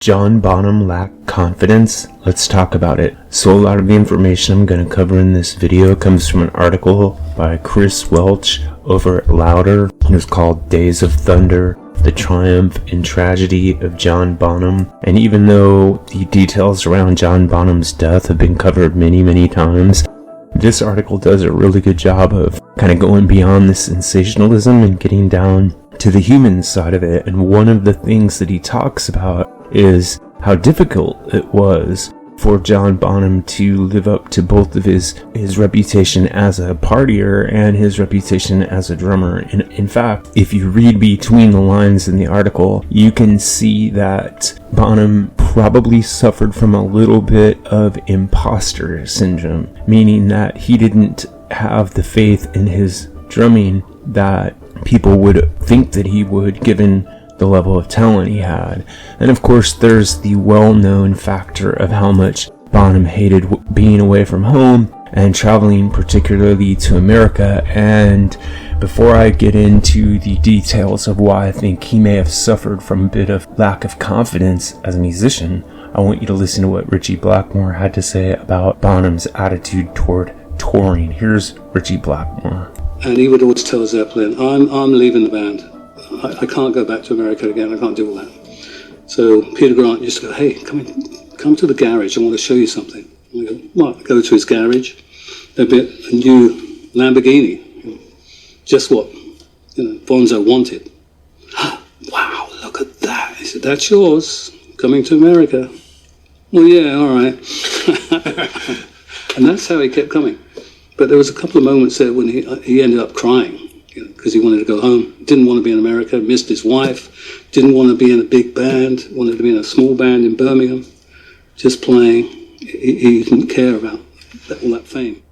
John Bonham lacked confidence? Let's talk about it. So a lot of the information I'm going to cover in this video comes from an article by Chris Welch over at Louder. It was called Days of Thunder, The Triumph and Tragedy of John Bonham. And even though the details around John Bonham's death have been covered many times, this article does a really good job of kind of going beyond the sensationalism and getting down to the human side of it. And one of the things that he talks about is how difficult it was for John Bonham to live up to both of his reputation as a partier and his reputation as a drummer. And in fact, if you read between the lines in the article, you can see that Bonham probably suffered from a little bit of imposter syndrome, meaning that he didn't have the faith in his drumming that people would think that he would, given the level of talent he had. And of course, there's the well-known factor of how much Bonham hated being away from home and traveling, particularly to America. And before I get into the details of why I think he may have suffered from a bit of lack of confidence as a musician, I want you to listen to what Ritchie Blackmore had to say about Bonham's attitude toward touring. Here's Ritchie Blackmore. And he would always tell Zeppelin, I'm leaving the band. I can't go back to America again. I can't do all that. So Peter Grant used to go, hey, come to the garage. I want to show you something. And I go, what? I go to his garage. There'd be a new Lamborghini. Just what Bonzo wanted. Wow, look at that. He said, that's yours. Coming to America. Well, yeah, all right. And that's how he kept coming. But there was a couple of moments there when he ended up crying. Because he wanted to go home, didn't want to be in America, missed his wife, didn't want to be in a big band, wanted to be in a small band in Birmingham, just playing. He didn't care about all that fame.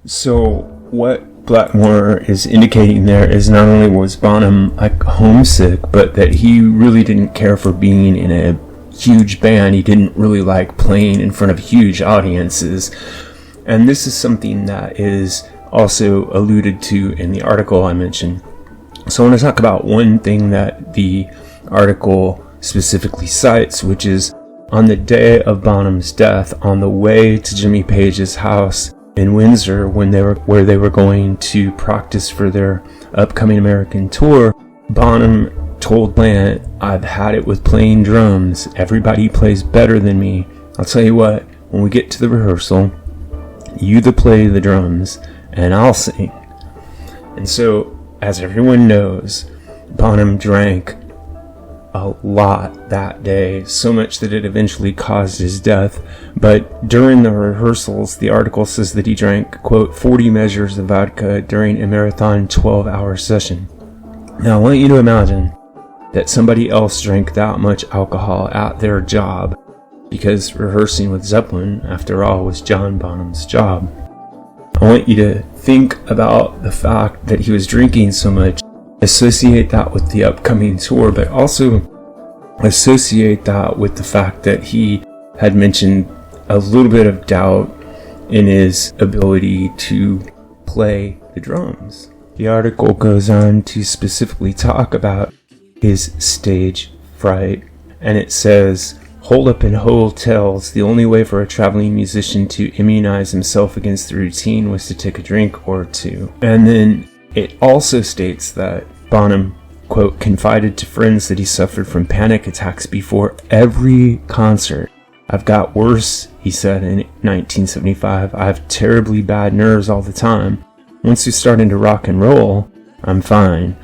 So what Blackmore is indicating there is not only was Bonham homesick, but that he really didn't care for being in a huge band. He didn't really like playing in front of huge audiences. And this is something that is also alluded to in the article I mentioned. So I want to talk about one thing that the article specifically cites, which is on the day of Bonham's death, on the way to Jimmy Page's house in Windsor, where they were going to practice for their upcoming American tour, Bonham told Plant, I've had it with playing drums. Everybody plays better than me. I'll tell you what, when we get to the rehearsal, you play the drums and I'll sing. And so, as everyone knows, Bonham drank a lot that day, so much that it eventually caused his death. But during the rehearsals, the article says that he drank, quote, 40 measures of vodka during a marathon 12-hour session. Now, I want you to imagine that somebody else drank that much alcohol at their job, because rehearsing with Zeppelin, after all, was John Bonham's job. I want you to think about the fact that he was drinking so much, associate that with the upcoming tour, but also associate that with the fact that he had mentioned a little bit of doubt in his ability to play the drums. The article goes on to specifically talk about his stage fright, and it says, hold up in hotels, the only way for a traveling musician to immunize himself against the routine was to take a drink or two. And then it also states that Bonham, quote, confided to friends that he suffered from panic attacks before every concert. I've got worse, he said in 1975. I have terribly bad nerves all the time. Once you start into rock and roll, I'm fine.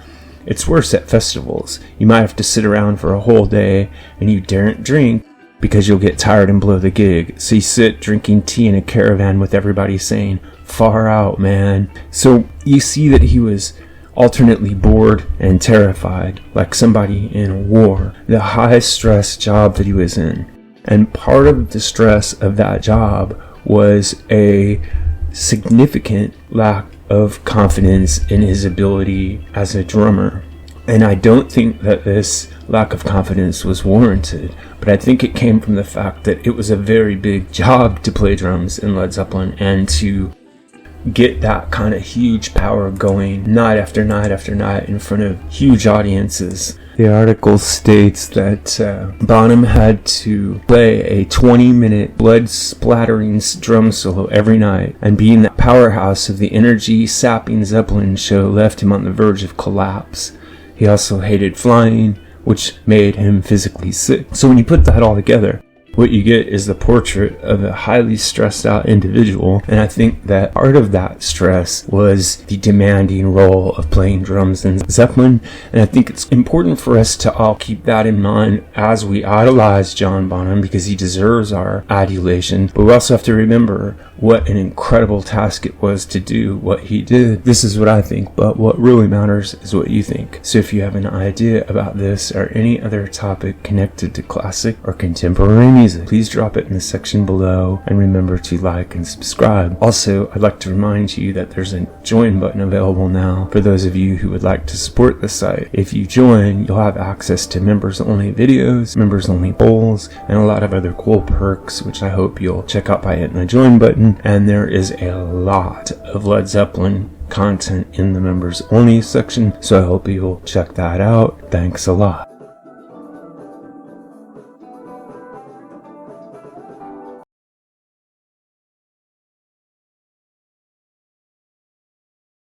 It's worse at festivals. You might have to sit around for a whole day and you daren't drink because you'll get tired and blow the gig. So you sit drinking tea in a caravan with everybody saying, far out, man. So you see that he was alternately bored and terrified, like somebody in a war. The high stress job that he was in. And part of the stress of that job was a significant lack of confidence in his ability as a drummer. And I don't think that this lack of confidence was warranted, but I think it came from the fact that it was a very big job to play drums in Led Zeppelin and to get that kind of huge power going night after night after night in front of huge audiences. The article states that Bonham had to play a 20-minute blood-splattering drum solo every night, and being the powerhouse of the energy-sapping Zeppelin show left him on the verge of collapse. He also hated flying, which made him physically sick. So when you put that all together, what you get is the portrait of a highly stressed out individual, and I think that part of that stress was the demanding role of playing drums in Zeppelin, and I think it's important for us to all keep that in mind as we idolize John Bonham, because he deserves our adulation, but we also have to remember what an incredible task it was to do what he did. This is what I think, but what really matters is what you think. So if you have an idea about this or any other topic connected to classic or contemporary music, please drop it in the section below, and remember to like and subscribe. Also, I'd like to remind you that there's a join button available now for those of you who would like to support the site. If you join, you'll have access to members only videos, members only polls, and a lot of other cool perks, which I hope you'll check out by hitting the join button. And there is a lot of Led Zeppelin content in the members only section, so I hope you'll check that out. Thanks a lot.